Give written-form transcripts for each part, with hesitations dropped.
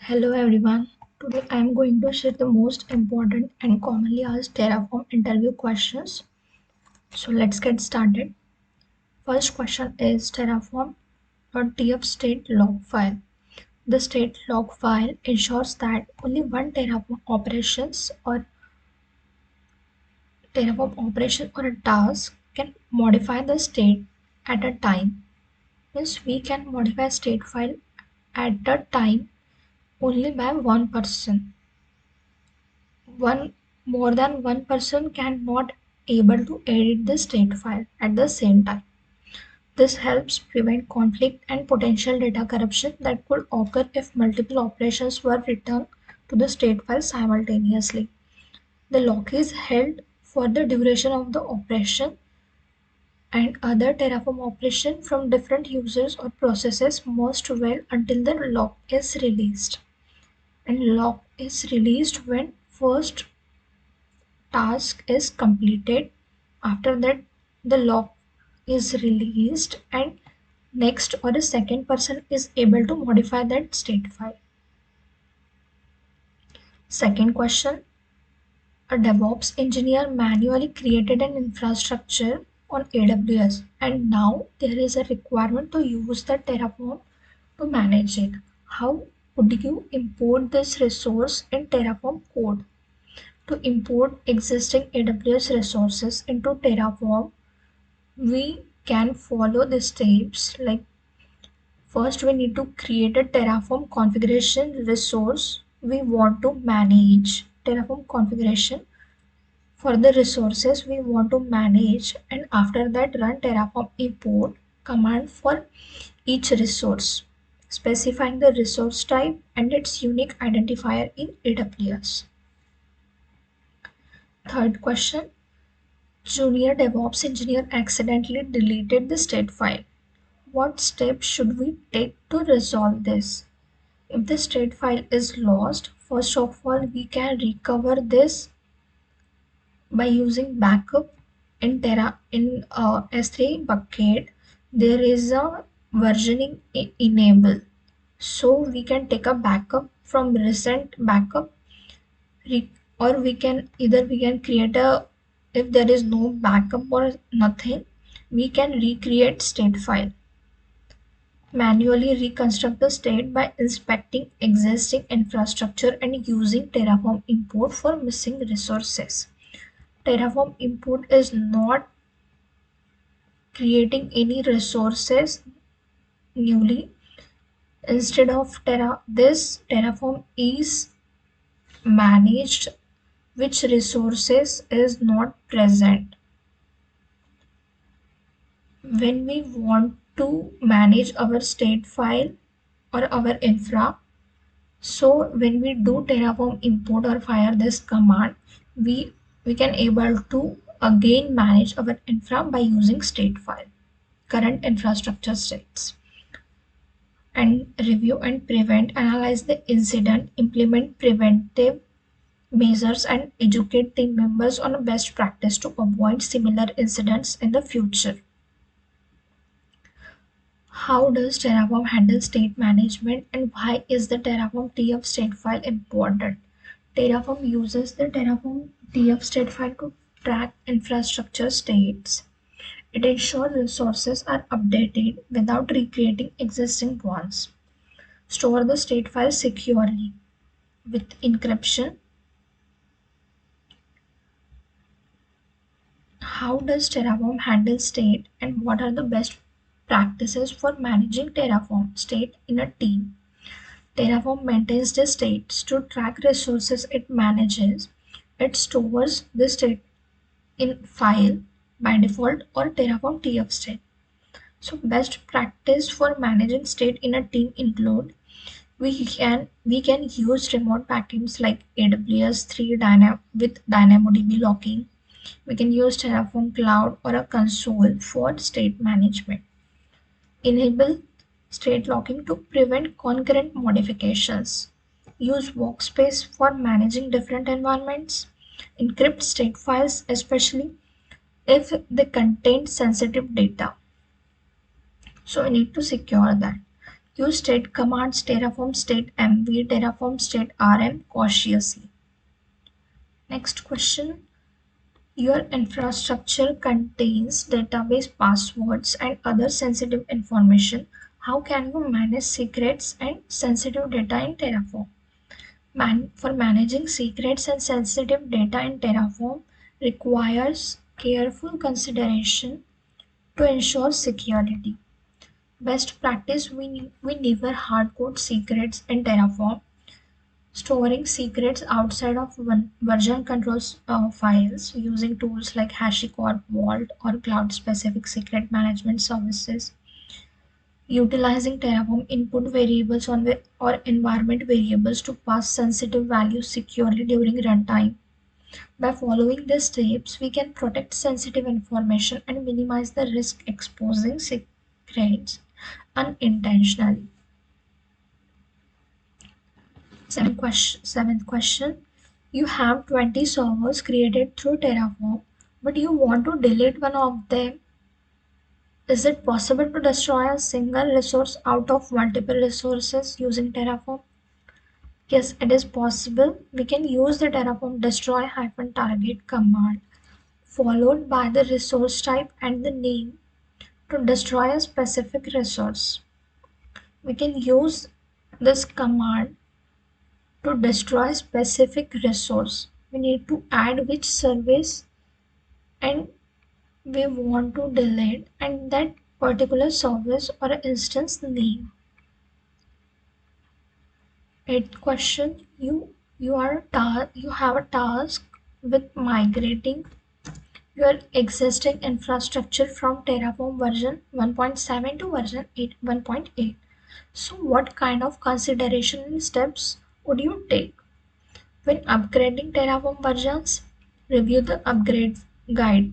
Hello everyone. Today I am going to share the most important and commonly asked Terraform interview questions. So let's get started. First question is Terraform.tf state log file. The state log file ensures that only one Terraform operation or a task can modify the state at a time. Means we can modify state file at a time only by one person. One more than one person cannot able to edit the state file at the same time. This helps prevent conflict and potential data corruption that could occur if multiple operations were written to the state file simultaneously. The lock is held for the duration of the operation, and other Terraform operation from different users or processes must wait until the lock is released. And lock is released when first task is completed. After that, the lock is released and next or a second person is able to modify that state file. Second question, a DevOps engineer manually created an infrastructure on AWS and now there is a requirement to use the Terraform to manage it. How would you import this resource in Terraform code? To import existing AWS resources into Terraform, we can follow the steps. Like, first we need to create a Terraform configuration resource we want to manage. Terraform configuration for the resources we want to manage, and after that run Terraform import command for each resource, specifying the resource type and its unique identifier in AWS. Third question, junior DevOps engineer accidentally deleted the state file. What steps should we take to resolve this? If the state file is lost, first of all, we can recover this by using backup in S3 bucket. There is a versioning enable, so we can take a backup from recent backup, or we can create a, if there is no backup or nothing, we can recreate state file. Manually reconstruct the state by inspecting existing infrastructure and using Terraform import for missing resources. Terraform import is not creating any resources newly. Instead of Terraform is managed which resources is not present. When we want to manage our state file or our infra, so when we do Terraform import or fire this command, we can able to again manage our infra by using state file, current infrastructure states, and review and prevent, analyze the incident, implement preventive measures, and educate team members on a best practice to avoid similar incidents in the future. How does Terraform handle state management and why is the Terraform TF state file important? Terraform uses the Terraform TF state file to track infrastructure states. It ensures resources are updated without recreating existing ones. Store the state file securely with encryption. How does Terraform handle state and what are the best practices for managing Terraform state in a team? Terraform maintains the states to track resources it manages. It stores the state in file by default or Terraform TF state. So best practice for managing state in a team include we can use remote backends like AWS 3 with DynamoDB locking. We can use Terraform Cloud or a console for state management. Enable state locking to prevent concurrent modifications. Use workspace for managing different environments. Encrypt state files, especially if they contain sensitive data. So we need to secure that. Use state commands Terraform state mv, Terraform state rm cautiously. Next question. Your infrastructure contains database passwords and other sensitive information. How can you manage secrets and sensitive data in Terraform? For managing secrets and sensitive data in Terraform requires careful consideration to ensure security. Best practice, we never hardcode secrets in Terraform. Storing secrets outside of version controls files using tools like HashiCorp, Vault, or cloud-specific secret management services. Utilizing Terraform input variables or environment variables to pass sensitive values securely during runtime. By following these steps, we can protect sensitive information and minimize the risk exposing secrets unintentionally. Seventh question. You have 20 servers created through Terraform, but you want to delete one of them. Is it possible to destroy a single resource out of multiple resources using Terraform? Yes, it is possible. We can use the Terraform destroy-target command followed by the resource type and the name to destroy a specific resource. We can use this command to destroy specific resource. We need to add which service and we want to delete and that particular service or instance name. Eighth question. You have a task with migrating your existing infrastructure from Terraform version 1.7 to version 1.8. So what kind of consideration and steps would you take? When upgrading Terraform versions, review the upgrade guide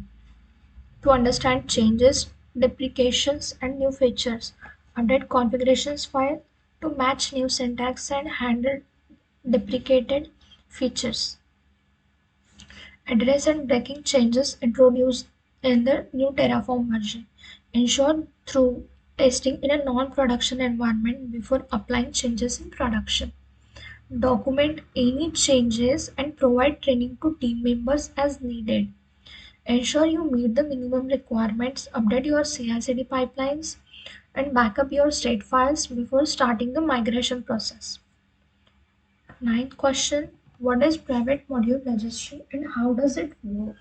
to understand changes, deprecations, and new features. Update configurations file to match new syntax and handle deprecated features. Address and breaking changes introduced in the new Terraform version. Ensure through testing in a non-production environment before applying changes in production. Document any changes and provide training to team members as needed. Ensure you meet the minimum requirements, update your CI/CD pipelines, and backup your state files before starting the migration process. Ninth question. What is private module registry and how does it work?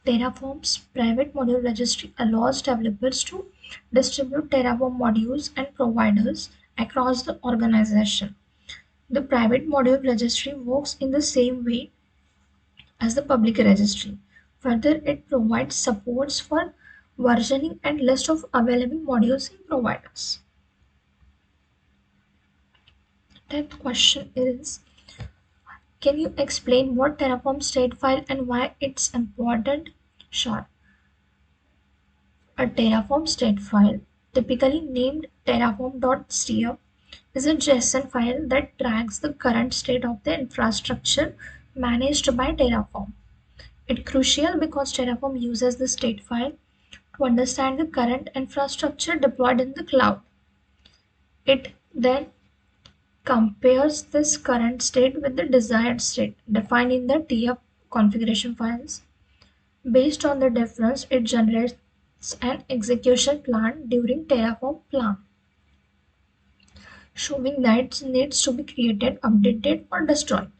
Terraform's private module registry allows developers to distribute Terraform modules and providers across the organization. The private module registry works in the same way as the public registry. Further, it provides supports for versioning and list of available modules and providers. 10th question is, can you explain what Terraform state file and why it's important? Sure. A Terraform state file, typically named terraform.steer, is a JSON file that tracks the current state of the infrastructure managed by Terraform. It's crucial because Terraform uses the state file to understand the current infrastructure deployed in the cloud. It then compares this current state with the desired state defined in the TF configuration files. Based on the difference, it generates an execution plan during Terraform plan, showing that it needs to be created, updated, or destroyed.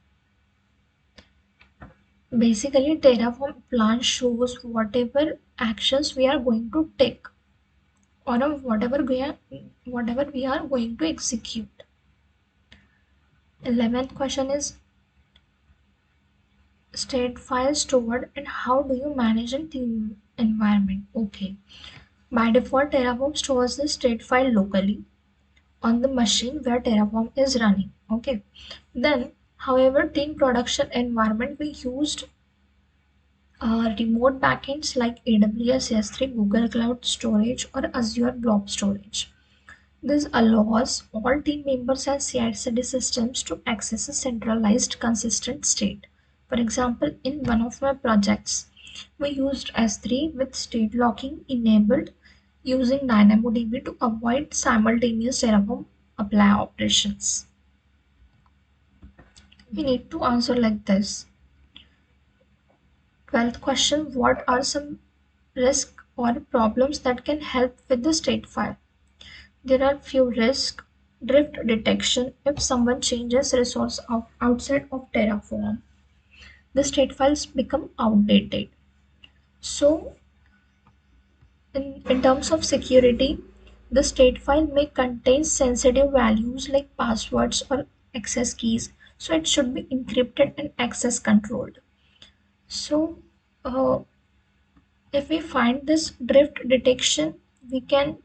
Basically, Terraform plan shows whatever actions we are going to take or whatever we are going to execute. 11th question is state file stored and how do you manage in team environment? Okay. By default, Terraform stores the state file locally on the machine where Terraform is running. Okay. Then, however, team production environment we used remote backends like AWS S3, Google Cloud Storage, or Azure Blob Storage. This allows all team members and CI/CD systems to access a centralized, consistent state. For example, in one of my projects, we used S3 with state locking enabled using DynamoDB to avoid simultaneous Terraform apply operations. We need to answer like this. 12th question, what are some risks or problems that can help with the state file? There are few risks. Drift detection. If someone changes resource outside of Terraform, the state files become outdated. So, in terms of security, the state file may contain sensitive values like passwords or access keys, so it should be encrypted and access controlled. So, uh, if we find this drift detection, we can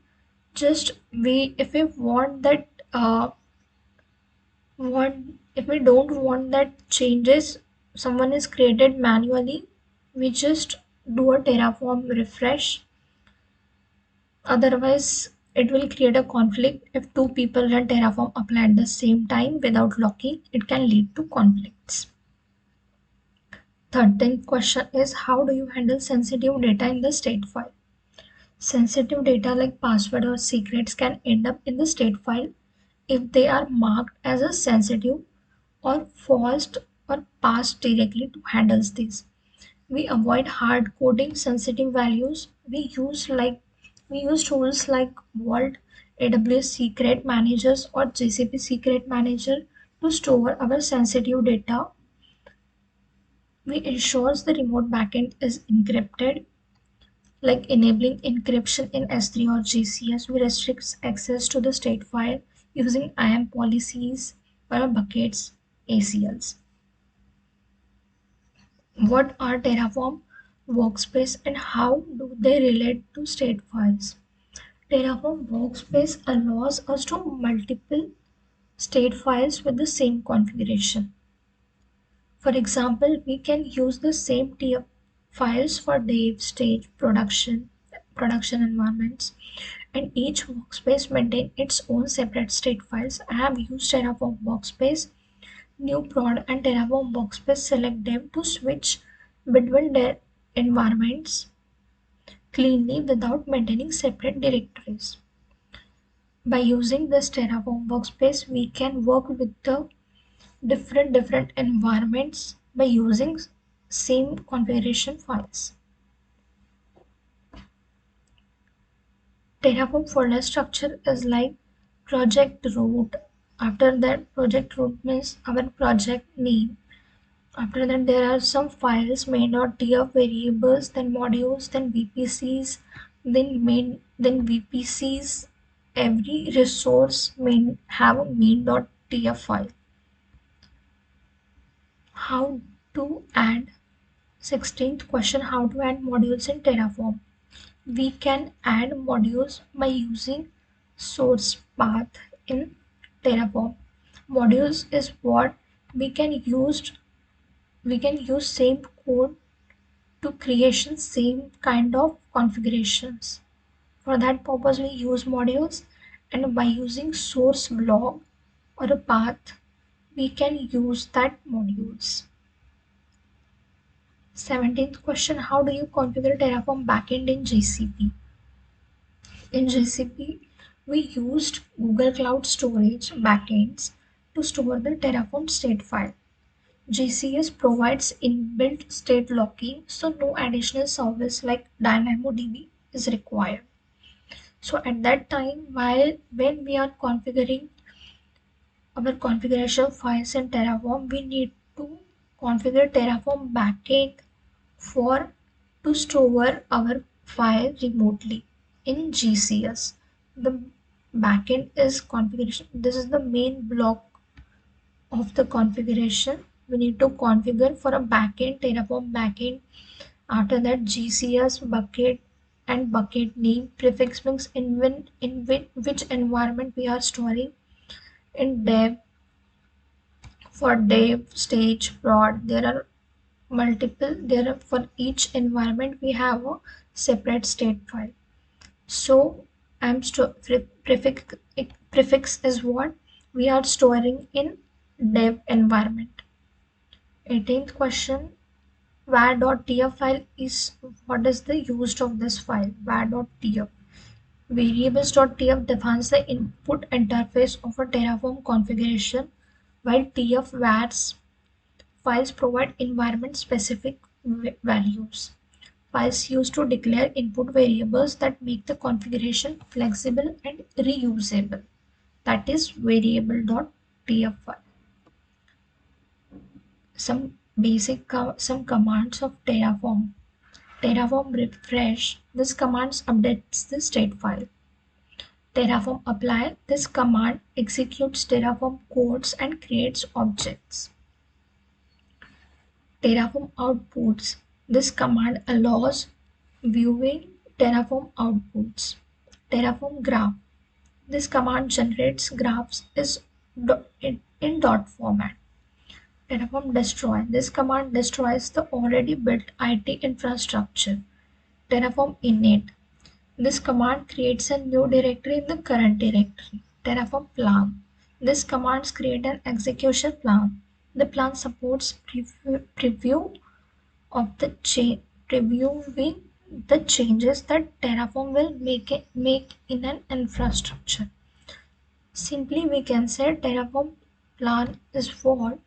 just we if we want that want if we don't want that changes someone is created manually, we just do a Terraform refresh. Otherwise, it will create a conflict. If two people run Terraform apply at the same time without locking, it can lead to conflicts. 13th question is, how do you handle sensitive data in the state file? Sensitive data like password or secrets can end up in the state file if they are marked as a sensitive or forced or passed directly to handles this. We avoid hard coding sensitive values. We use tools like Vault, AWS Secret Managers or GCP Secret Manager to store our sensitive data. We ensures the remote backend is encrypted, like enabling encryption in S3 or GCS. We restrict access to the state file using IAM policies or buckets ACLs. What are Terraform workspace and how do they relate to state files? Terraform workspace allows us to multiple state files with the same configuration. For example, we can use the same tier files for dev, stage, production environments, and each workspace maintain its own separate state files. I have used Terraform workspace, new prod, and Terraform workspace select dev to switch between their environments cleanly without maintaining separate directories. By using this Terraform workspace, we can work with the different environments by using same configuration files. Terraform folder structure is like project root. After that, project root means our project name. After that, there are some files main.tf variables, then modules, then VPCs, then VPCs. Every resource main have a main.tf file. How to add 16th question, how to add modules in Terraform? We can add modules by using source path in Terraform. Modules is what we can use we can use same code to creation same kind of configurations. For that purpose we use modules, and by using source block or a path we can use that modules. 17th question, how do you configure Terraform backend in GCP? In GCP, we used Google Cloud Storage backends to store the Terraform state file. GCS provides inbuilt state locking, so no additional service like DynamoDB is required. So at that time, when we are configuring our configuration files in Terraform, we need to configure Terraform backend for to store our file remotely in GCS. The backend is configuration. This is the main block of the configuration. We need to configure for a backend, Terraform backend. After that, GCS bucket and bucket name prefix means which environment we are storing. In dev, for dev, stage, prod, there are multiple. There are, for each environment we have a separate state file. So prefix is what we are storing in dev environment. 18th question, var.tf file is what is the use of this file var.tf. Variables.tf defines the input interface of a Terraform configuration, while tf-vars files provide environment-specific values. Files used to declare input variables that make the configuration flexible and reusable. That is variable.tf file. Some commands of Terraform. Terraform refresh. This command updates the state file. Terraform apply. This command executes Terraform codes and creates objects. Terraform outputs. This command allows viewing Terraform outputs. Terraform graph. This command generates graphs in dot format. Terraform destroy. This command destroys the already built IT infrastructure. Terraform init. This command creates a new directory in the current directory. Terraform plan. This command creates an execution plan. The plan supports preview of the previewing the changes that Terraform will make in an infrastructure. Simply we can say Terraform plan is for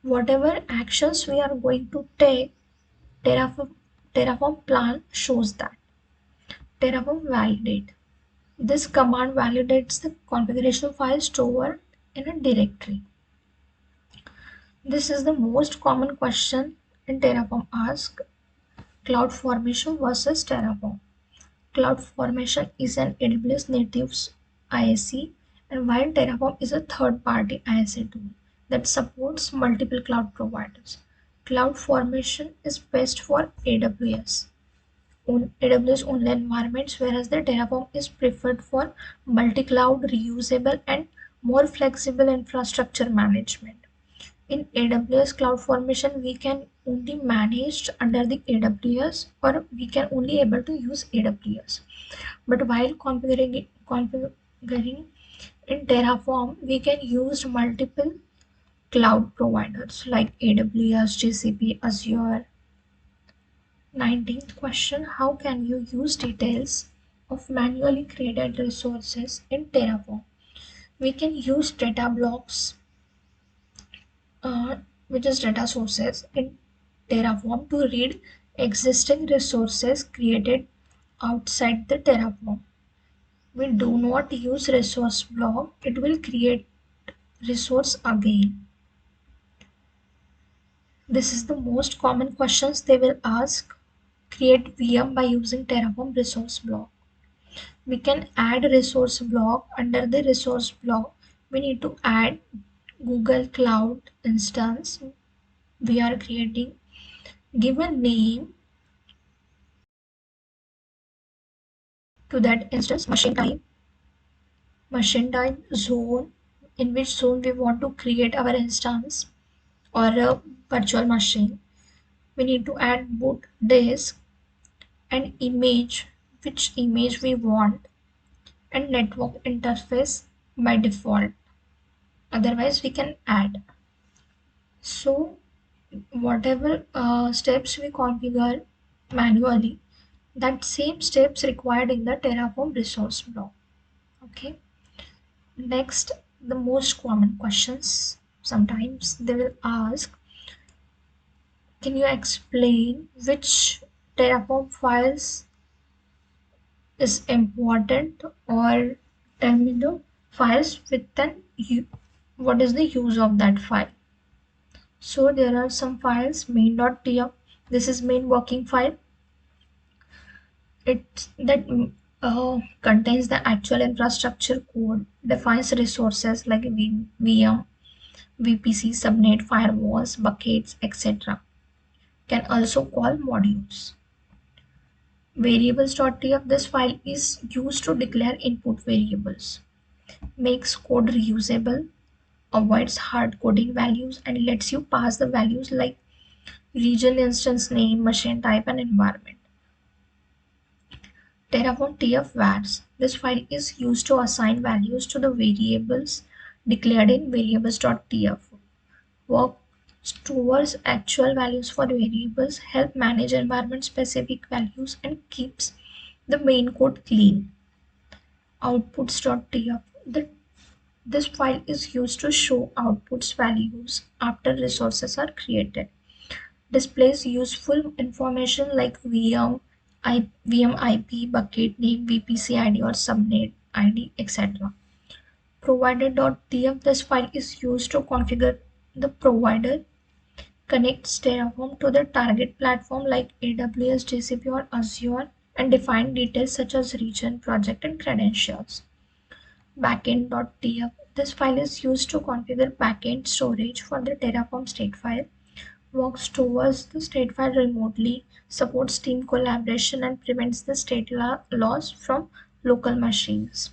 whatever actions we are going to take. Terraform plan shows that. Terraform validate. This command validates the configuration file stored in a directory. This is the most common question in Terraform ask. CloudFormation versus Terraform. CloudFormation is an AWS native ISC, and while Terraform is a third-party ISC tool that supports multiple cloud providers. CloudFormation is best for AWS only environments, whereas the Terraform is preferred for multi-cloud, reusable, and more flexible infrastructure management. In AWS CloudFormation, we can only manage under the AWS, or we can only able to use AWS. But while configuring in Terraform, we can use multiple cloud providers like AWS, GCP, Azure. 19th question, how can you use details of manually created resources in Terraform? We can use data blocks, which is data sources in Terraform, to read existing resources created outside the Terraform. We do not use resource block, it will create resource again. This is the most common questions they will ask. Create VM by using Terraform resource block. We can add resource block. Under the resource block, we need to add Google Cloud instance. We are creating, give a name to that instance, machine type, zone, in which zone we want to create our instance or a virtual machine. We need to add boot disk and image, which image we want, and network interface by default. Otherwise, we can add. So, whatever steps we configure manually, that same steps required in the Terraform resource block. Okay. Next, the most common questions. Sometimes they will ask, can you explain which Terraform files is important, or tell me the files with an what is the use of that file. So there are some files, main.tf. This is main working file. It that contains the actual infrastructure code, defines resources like VM, VPC, subnet, firewalls, buckets, etc. Can also call modules. Variables.tf, this file is used to declare input variables, makes code reusable, avoids hard coding values, and lets you pass the values like region, instance name, machine type, and environment. Terraform tf-vars. This file is used to assign values to the variables declared in variables.tf. Work towards actual values for variables, help manage environment specific values, and keeps the main code clean. outputs.tf. This file is used to show outputs values after resources are created. Displays useful information like VM IP, bucket name, VPC ID or subnet ID, etc. Provider.tf. This file is used to configure the provider, connects Terraform to the target platform like AWS, GCP or Azure, and define details such as region, project, and credentials. Backend.tf. This file is used to configure backend storage for the Terraform state file, works towards the state file remotely, supports team collaboration, and prevents the state loss from local machines.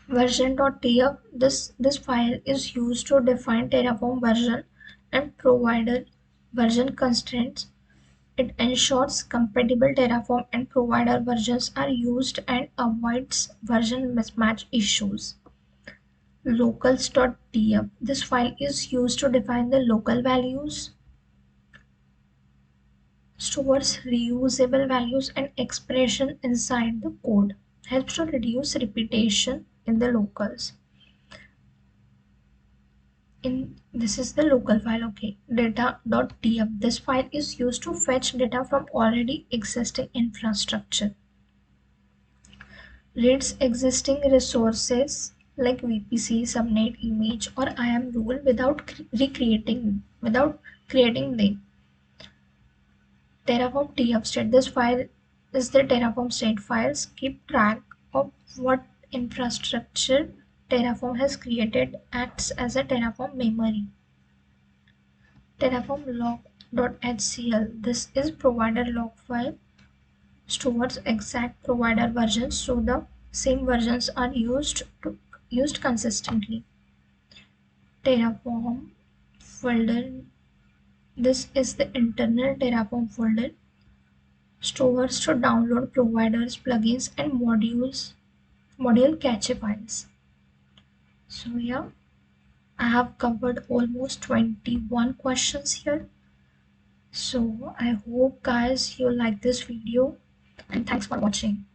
Version.tf. This file is used to define Terraform version and provider version constraints. It ensures compatible Terraform and provider versions are used and avoids version mismatch issues. Locals.tf. This file is used to define the local values, stores reusable values and expression inside the code, helps to reduce repetition in the locals. This is the local file. Okay, data.tf. This file is used to fetch data from already existing infrastructure, reads existing resources like VPC, subnet, image, or IAM rule without creating them. Terraform tf state. This file is the Terraform state files. Keep track of what infrastructure Terraform has created, acts as a Terraform memory. Terraform log.hcl. This is provider log file, stores exact provider versions so the same versions are used consistently. Terraform folder. This is the internal Terraform folder, stores to download providers, plugins, and module cache files. So yeah, I have covered almost 21 questions here. So I hope guys you like this video and thanks for watching.